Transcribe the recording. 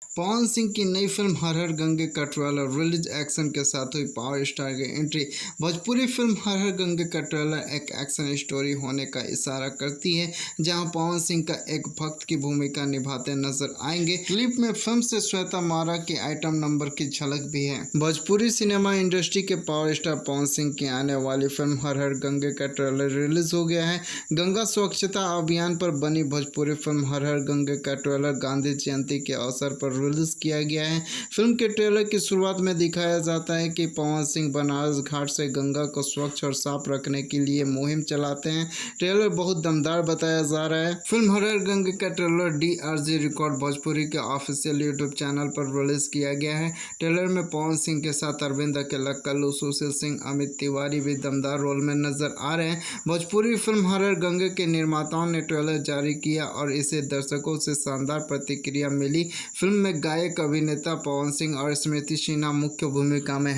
पवन सिंह की नई फिल्म हर हर गंगे का ट्रेलर रिलीज। एक्शन के साथ हुई पावर स्टार की एंट्री। भोजपुरी फिल्म हर हर गंगे का ट्रेलर एक एक्शन स्टोरी होने का इशारा करती है, जहां पवन सिंह का एक भक्त की भूमिका निभाते नजर आएंगे। क्लिप में फिल्म से श्वेता मारा के आइटम नंबर की झलक भी है। भोजपुरी सिनेमा इंडस्ट्री के पावर स्टार पवन सिंह की आने वाली फिल्म हर हर गंगे का ट्रेलर रिलीज हो गया है। गंगा स्वच्छता अभियान पर बनी भोजपुरी फिल्म हर हर गंगे का ट्रेलर गांधी जयंती के अवसर पर रिलीज किया गया है। फिल्म के ट्रेलर की शुरुआत में दिखाया जाता है कि पवन सिंह बनारस घाट से गंगा को स्वच्छ और साफ रखने के लिए मुहिम चलाते हैं। ट्रेलर बहुत दमदार बताया जा रहा है। फिल्म हर हर गंगे का ट्रेलर DRG रिकॉर्ड भोजपुरी के ऑफिशियल यूट्यूब चैनल पर रिलीज किया गया है। ट्रेलर में पवन सिंह के साथ अरविंद अकेला, कल्लू, सुशील सिंह, अमित तिवारी भी दमदार रोल में नजर आ रहे हैं। भोजपुरी फिल्म हर हर गंगे के निर्माताओं ने ट्रेलर जारी किया और इसे दर्शकों से शानदार प्रतिक्रिया मिली। फिल्म में गायक अभिनेता पवन सिंह और स्मृति सिन्हा मुख्य भूमिका में